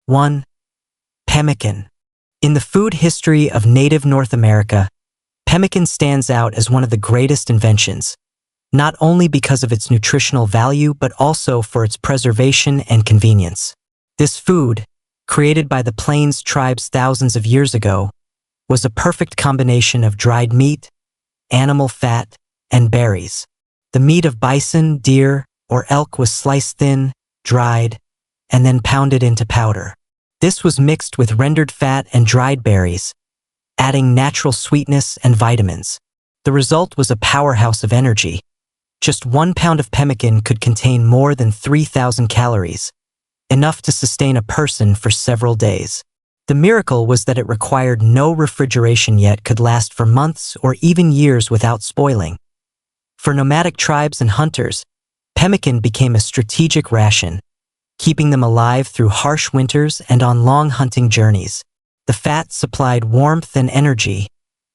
1. Pemmican. In the food history of native North America, pemmican stands out as one of the greatest inventions, not only because of its nutritional value but also for its preservation and convenience. This food, created by the Plains tribes thousands of years ago, was a perfect combination of dried meat, animal fat, and berries. The meat of bison, deer, or elk was sliced thin, dried, and then pounded into powder. This was mixed with rendered fat and dried berries, adding natural sweetness and vitamins. The result was a powerhouse of energy. Just 1 pound of pemmican could contain more than 3,000 calories, enough to sustain a person for several days. The miracle was that it required no refrigeration yet could last for months or even years without spoiling. For nomadic tribes and hunters, pemmican became a strategic ration, keeping them alive through harsh winters and on long hunting journeys. The fat supplied warmth and energy,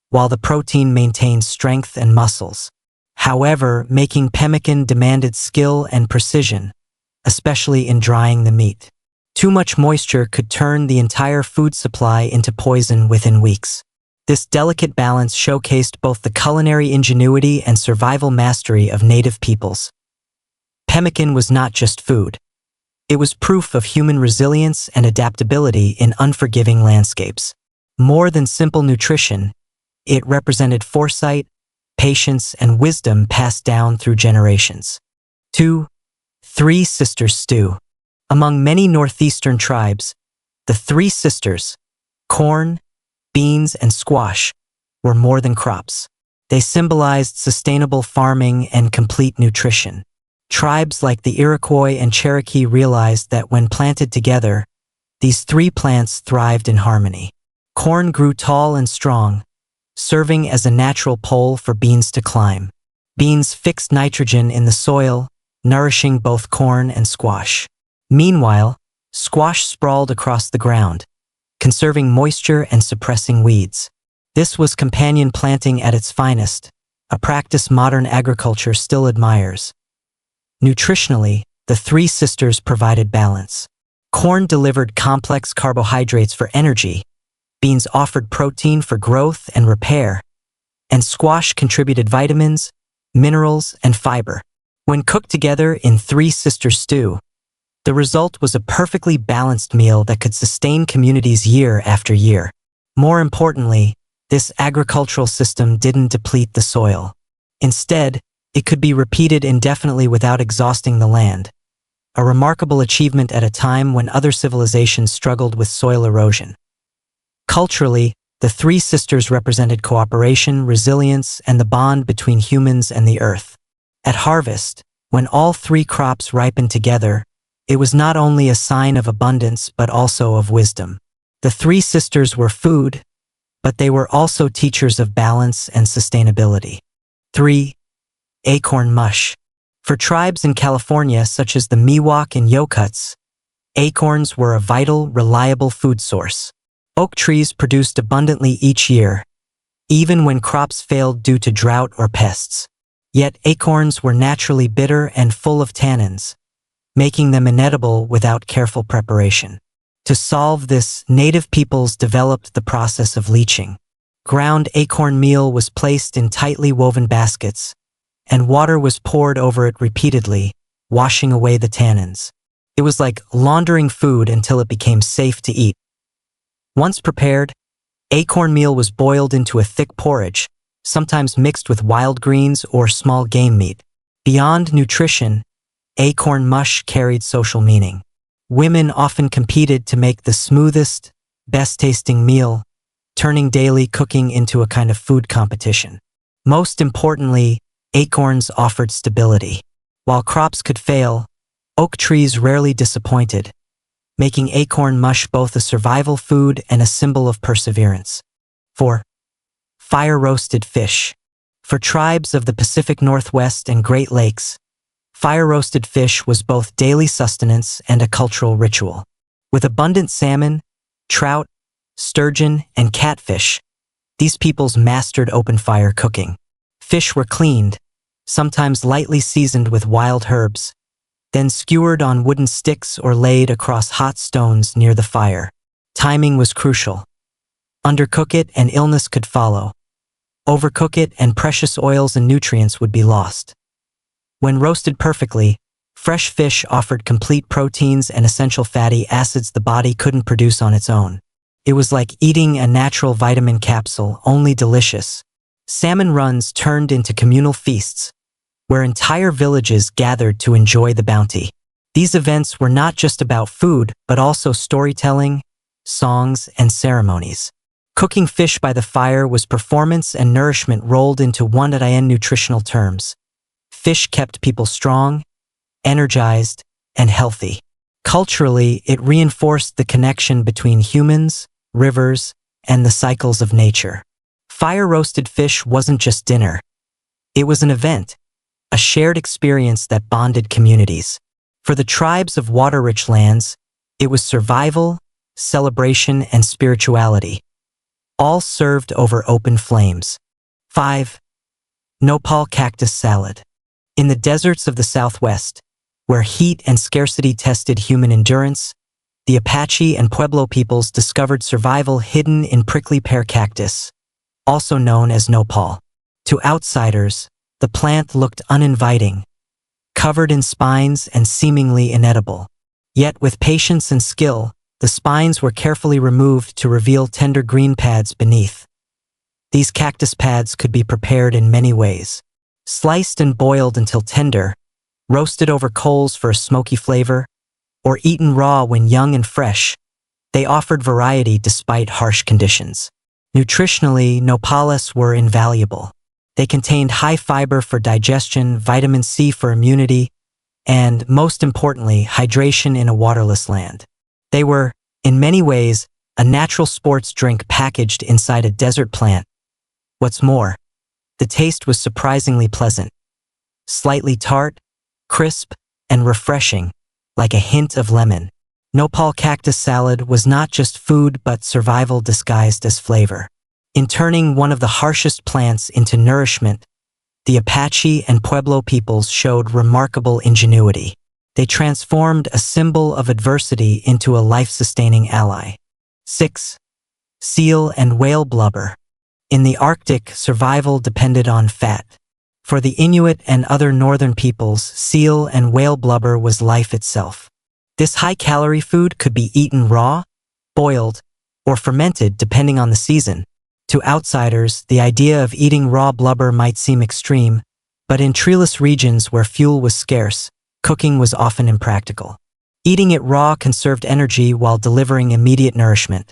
while the protein maintained strength and muscles. However, making pemmican demanded skill and precision, especially in drying the meat. Too much moisture could turn the entire food supply into poison within weeks. This delicate balance showcased both the culinary ingenuity and survival mastery of native peoples. Pemmican was not just food. It was proof of human resilience and adaptability in unforgiving landscapes. More than simple nutrition, it represented foresight, patience, and wisdom passed down through generations. 2. Three Sisters Stew. Among many northeastern tribes, the three sisters, corn, beans, and squash, were more than crops. They symbolized sustainable farming and complete nutrition. Tribes like the Iroquois and Cherokee realized that when planted together, these three plants thrived in harmony. Corn grew tall and strong, serving as a natural pole for beans to climb. Beans fixed nitrogen in the soil, nourishing both corn and squash. Meanwhile, squash sprawled across the ground, conserving moisture and suppressing weeds. This was companion planting at its finest, a practice modern agriculture still admires. Nutritionally, the three sisters provided balance. Corn delivered complex carbohydrates for energy, beans offered protein for growth and repair, and squash contributed vitamins, minerals, and fiber. When cooked together in Three Sisters Stew, the result was a perfectly balanced meal that could sustain communities year after year. More importantly, this agricultural system didn't deplete the soil. Instead, it could be repeated indefinitely without exhausting the land, a remarkable achievement at a time when other civilizations struggled with soil erosion. Culturally, the three sisters represented cooperation, resilience, and the bond between humans and the earth. At harvest, when all three crops ripened together, it was not only a sign of abundance but also of wisdom. The three sisters were food, but they were also teachers of balance and sustainability. 3. Acorn mush. For tribes in California such as the Miwok and Yokuts, acorns were a vital, reliable food source. Oak trees produced abundantly each year, even when crops failed due to drought or pests. Yet acorns were naturally bitter and full of tannins, making them inedible without careful preparation. To solve this, native peoples developed the process of leaching. Ground acorn meal was placed in tightly woven baskets, and water was poured over it repeatedly, washing away the tannins. It was like laundering food until it became safe to eat. Once prepared, acorn meal was boiled into a thick porridge, sometimes mixed with wild greens or small game meat. Beyond nutrition, acorn mush carried social meaning. Women often competed to make the smoothest, best-tasting meal, turning daily cooking into a kind of food competition. Most importantly, acorns offered stability. While crops could fail, oak trees rarely disappointed, making acorn mush both a survival food and a symbol of perseverance. 4. Fire-roasted fish. For tribes of the Pacific Northwest and Great Lakes, fire-roasted fish was both daily sustenance and a cultural ritual. With abundant salmon, trout, sturgeon, and catfish, these peoples mastered open-fire cooking. Fish were cleaned, sometimes lightly seasoned with wild herbs, then skewered on wooden sticks or laid across hot stones near the fire. Timing was crucial. Undercook it and illness could follow. Overcook it and precious oils and nutrients would be lost. When roasted perfectly, fresh fish offered complete proteins and essential fatty acids the body couldn't produce on its own. It was like eating a natural vitamin capsule, only delicious. Salmon runs turned into communal feasts, where entire villages gathered to enjoy the bounty. These events were not just about food, but also storytelling, songs, and ceremonies. Cooking fish by the fire was performance and nourishment rolled into one in nutritional terms. Fish kept people strong, energized, and healthy. Culturally, it reinforced the connection between humans, rivers, and the cycles of nature. Fire-roasted fish wasn't just dinner. It was an event, a shared experience that bonded communities. For the tribes of water-rich lands, it was survival, celebration, and spirituality, all served over open flames. 5. Nopal cactus salad. In the deserts of the Southwest, where heat and scarcity tested human endurance, the Apache and Pueblo peoples discovered survival hidden in prickly pear cactus, also known as nopal. To outsiders, the plant looked uninviting, covered in spines and seemingly inedible. Yet with patience and skill, the spines were carefully removed to reveal tender green pads beneath. These cactus pads could be prepared in many ways. Sliced and boiled until tender, roasted over coals for a smoky flavor, or eaten raw when young and fresh, they offered variety despite harsh conditions. Nutritionally, nopales were invaluable. They contained high fiber for digestion, vitamin C for immunity, and, most importantly, hydration in a waterless land. They were, in many ways, a natural sports drink packaged inside a desert plant. What's more, the taste was surprisingly pleasant. Slightly tart, crisp, and refreshing, like a hint of lemon. Nopal cactus salad was not just food but survival disguised as flavor. In turning one of the harshest plants into nourishment, the Apache and Pueblo peoples showed remarkable ingenuity. They transformed a symbol of adversity into a life-sustaining ally. 6. Seal and whale blubber. In the Arctic, survival depended on fat. For the Inuit and other northern peoples, seal and whale blubber was life itself. This high-calorie food could be eaten raw, boiled, or fermented depending on the season. To outsiders, the idea of eating raw blubber might seem extreme, but in treeless regions where fuel was scarce, cooking was often impractical. Eating it raw conserved energy while delivering immediate nourishment.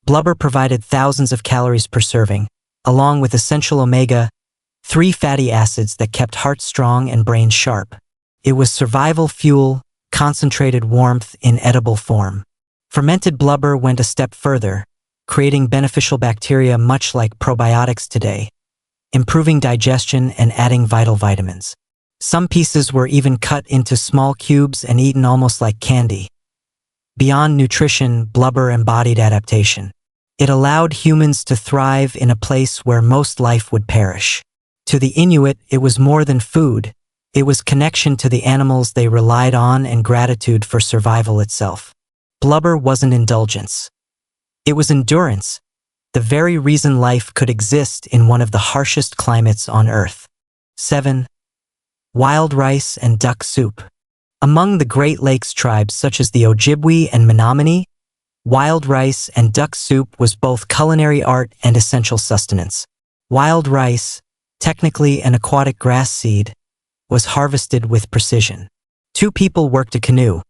Blubber provided thousands of calories per serving, along with essential omega-3 fatty acids that kept heart strong and brain sharp. It was survival fuel, concentrated warmth in edible form. Fermented blubber went a step further, creating beneficial bacteria much like probiotics today, improving digestion and adding vital vitamins. Some pieces were even cut into small cubes and eaten almost like candy. Beyond nutrition, blubber embodied adaptation. It allowed humans to thrive in a place where most life would perish. To the Inuit, it was more than food. It was connection to the animals they relied on and gratitude for survival itself. Blubber wasn't indulgence. It was endurance, the very reason life could exist in one of the harshest climates on Earth. 7. Wild rice and duck soup. Among the Great Lakes tribes such as the Ojibwe and Menominee, wild rice and duck soup was both culinary art and essential sustenance. Wild rice, technically an aquatic grass seed, was harvested with precision. Two people worked a canoe.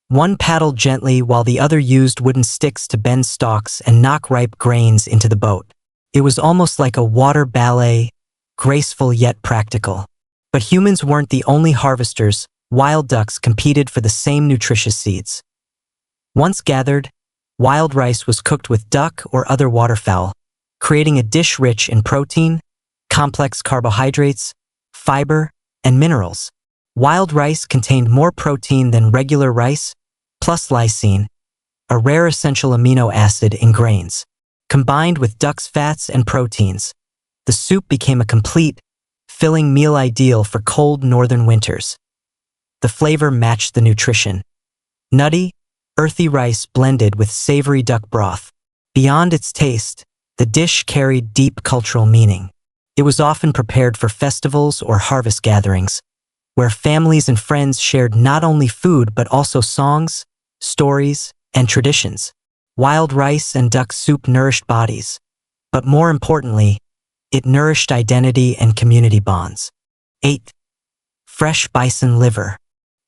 One paddled gently while the other used wooden sticks to bend stalks and knock ripe grains into the boat. It was almost like a water ballet, graceful yet practical. But humans weren't the only harvesters. Wild ducks competed for the same nutritious seeds. Once gathered, wild rice was cooked with duck or other waterfowl, creating a dish rich in protein, complex carbohydrates, fiber, and minerals. Wild rice contained more protein than regular rice, plus lysine, a rare essential amino acid in grains. Combined with duck's fats and proteins, the soup became a complete, filling meal ideal for cold northern winters. The flavor matched the nutrition. Nutty, earthy rice blended with savory duck broth. Beyond its taste, the dish carried deep cultural meaning. It was often prepared for festivals or harvest gatherings, where families and friends shared not only food but also songs, stories, and traditions. Wild rice and duck soup nourished bodies, but more importantly, it nourished identity and community bonds. 8. Fresh bison liver.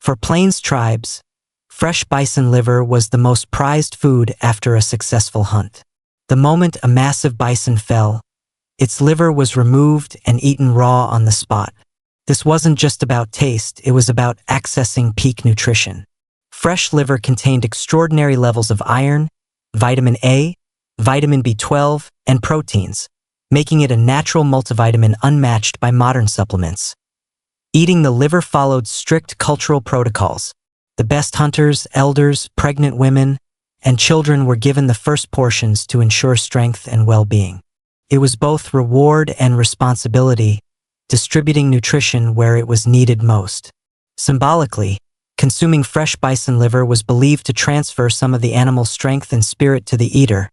For Plains tribes, fresh bison liver was the most prized food after a successful hunt. The moment a massive bison fell, its liver was removed and eaten raw on the spot. This wasn't just about taste, it was about accessing peak nutrition. Fresh liver contained extraordinary levels of iron, vitamin A, vitamin B12, and proteins, making it a natural multivitamin unmatched by modern supplements. Eating the liver followed strict cultural protocols. The best hunters, elders, pregnant women, and children were given the first portions to ensure strength and well-being. It was both reward and responsibility, distributing nutrition where it was needed most. Symbolically, consuming fresh bison liver was believed to transfer some of the animal's strength and spirit to the eater,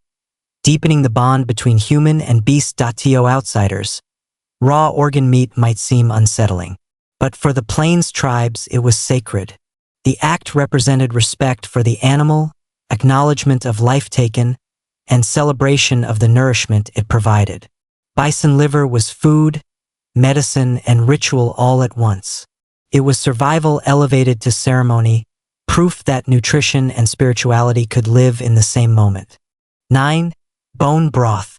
deepening the bond between human and beast. To outsiders, raw organ meat might seem unsettling. But for the Plains tribes, it was sacred. The act represented respect for the animal, acknowledgement of life taken, and celebration of the nourishment it provided. Bison liver was food, medicine, and ritual all at once. It was survival elevated to ceremony, proof that nutrition and spirituality could live in the same moment. 9. Bone broth.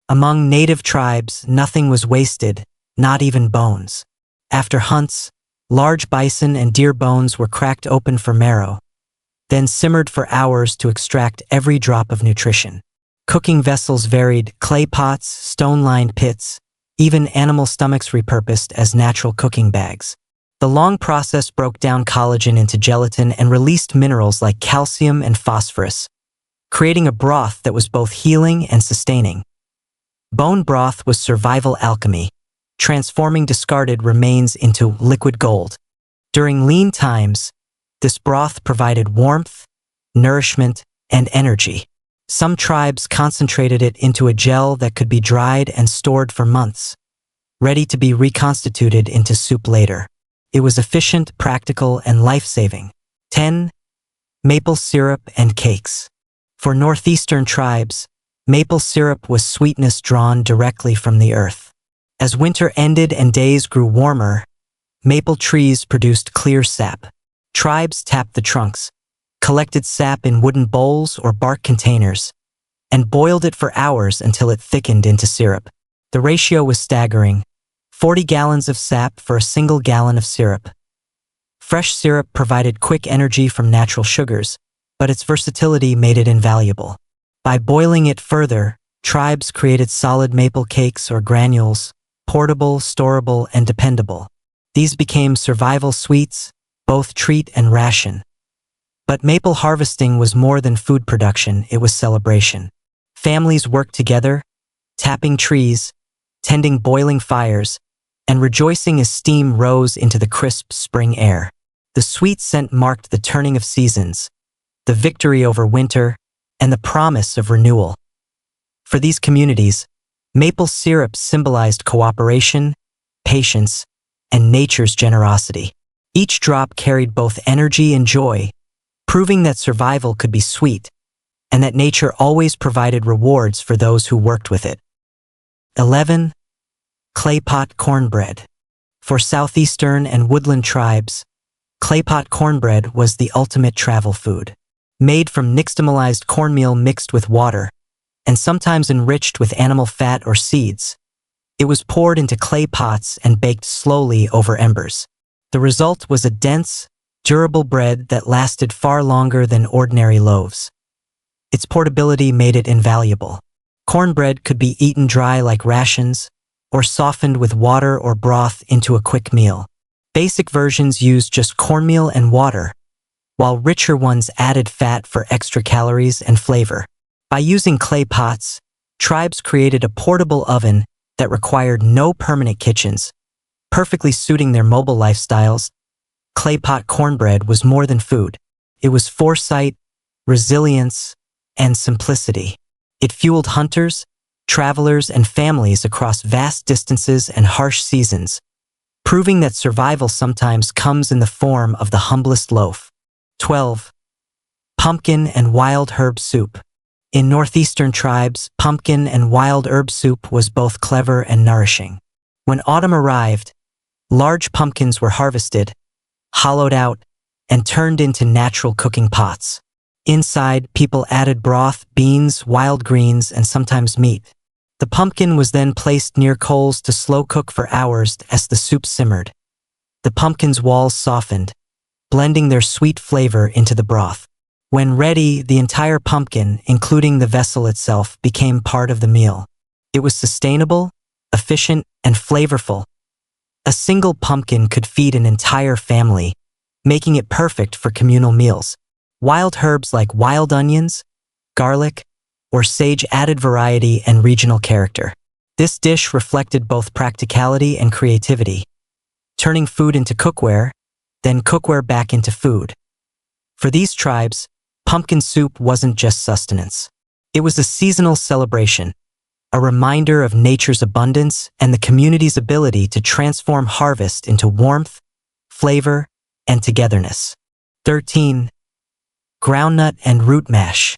Among native tribes, nothing was wasted, not even bones. After hunts, large bison and deer bones were cracked open for marrow, then simmered for hours to extract every drop of nutrition. Cooking vessels varied: clay pots, stone-lined pits, even animal stomachs repurposed as natural cooking bags. The long process broke down collagen into gelatin and released minerals like calcium and phosphorus, creating a broth that was both healing and sustaining. Bone broth was survival alchemy, transforming discarded remains into liquid gold. During lean times, this broth provided warmth, nourishment, and energy. Some tribes concentrated it into a gel that could be dried and stored for months, ready to be reconstituted into soup later. It was efficient, practical, and life-saving. 10. Maple syrup and cakes. For northeastern tribes, maple syrup was sweetness drawn directly from the earth. As winter ended and days grew warmer, maple trees produced clear sap. Tribes tapped the trunks, collected sap in wooden bowls or bark containers, and boiled it for hours until it thickened into syrup. The ratio was staggering: 40 gallons of sap for a single gallon of syrup. Fresh syrup provided quick energy from natural sugars, but its versatility made it invaluable. By boiling it further, tribes created solid maple cakes or granules, portable, storable, and dependable. These became survival sweets, both treat and ration. But maple harvesting was more than food production, it was celebration. Families worked together, tapping trees, tending boiling fires, and rejoicing as steam rose into the crisp spring air. The sweet scent marked the turning of seasons, the victory over winter, and the promise of renewal. For these communities, maple syrup symbolized cooperation, patience, and nature's generosity. Each drop carried both energy and joy, proving that survival could be sweet, and that nature always provided rewards for those who worked with it. 11. Clay pot cornbread. For southeastern and woodland tribes, clay pot cornbread was the ultimate travel food. Made from nixtamalized cornmeal mixed with water, and sometimes enriched with animal fat or seeds, it was poured into clay pots and baked slowly over embers. The result was a dense, durable bread that lasted far longer than ordinary loaves. Its portability made it invaluable. Cornbread could be eaten dry like rations, or softened with water or broth into a quick meal. Basic versions used just cornmeal and water, while richer ones added fat for extra calories and flavor. By using clay pots, tribes created a portable oven that required no permanent kitchens, perfectly suiting their mobile lifestyles. clay pot cornbread was more than food. It was foresight, resilience, and simplicity. It fueled hunters, travelers, and families across vast distances and harsh seasons, proving that survival sometimes comes in the form of the humblest loaf. 12. Pumpkin and wild herb soup. In northeastern tribes, pumpkin and wild herb soup was both clever and nourishing. When autumn arrived, large pumpkins were harvested, hollowed out, and turned into natural cooking pots. Inside, people added broth, beans, wild greens, and sometimes meat. The pumpkin was then placed near coals to slow cook for hours as the soup simmered. The pumpkin's walls softened, blending their sweet flavor into the broth. When ready, the entire pumpkin, including the vessel itself, became part of the meal. It was sustainable, efficient, and flavorful. A single pumpkin could feed an entire family, making it perfect for communal meals. Wild herbs like wild onions, garlic, or sage added variety and regional character. This dish reflected both practicality and creativity, turning food into cookware, then cookware back into food. For these tribes, pumpkin soup wasn't just sustenance. It was a seasonal celebration, a reminder of nature's abundance and the community's ability to transform harvest into warmth, flavor, and togetherness. 13. Groundnut and root mash.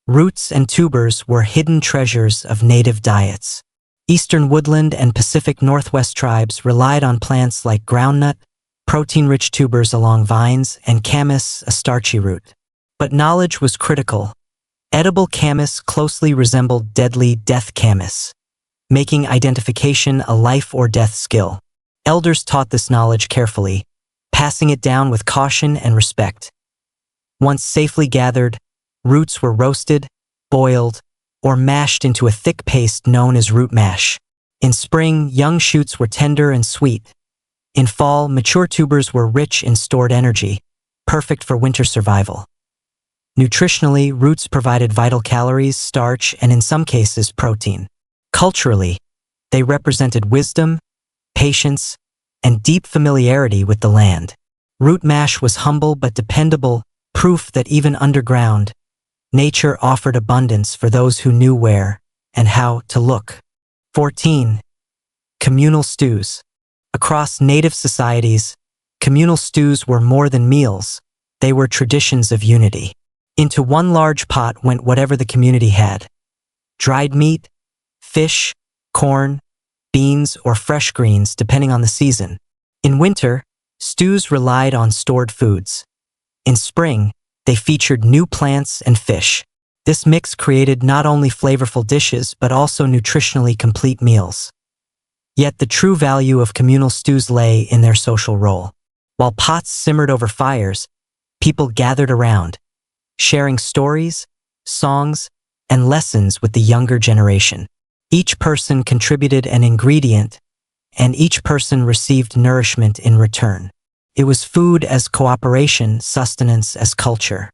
Roots and tubers were hidden treasures of native diets. Eastern woodland and Pacific Northwest tribes relied on plants like groundnut, protein-rich tubers along vines, and camas, a starchy root. But knowledge was critical. Edible camas closely resembled deadly death camas, making identification a life or death skill. Elders taught this knowledge carefully, passing it down with caution and respect. Once safely gathered, roots were roasted, boiled, or mashed into a thick paste known as root mash. In spring, young shoots were tender and sweet. In fall, mature tubers were rich in stored energy, perfect for winter survival. Nutritionally, roots provided vital calories, starch, and in some cases, protein. Culturally, they represented wisdom, patience, and deep familiarity with the land. Root mash was humble but dependable, proof that even underground, nature offered abundance for those who knew where and how to look. 14. Communal stews. Across native societies, communal stews were more than meals. They were traditions of unity. Into one large pot went whatever the community had: dried meat, fish, corn, beans, or fresh greens depending on the season. In winter, stews relied on stored foods. In spring, they featured new plants and fish. This mix created not only flavorful dishes but also nutritionally complete meals. Yet the true value of communal stews lay in their social role. While pots simmered over fires, people gathered around, sharing stories, songs, and lessons with the younger generation. Each person contributed an ingredient, and each person received nourishment in return. It was food as cooperation, sustenance as culture.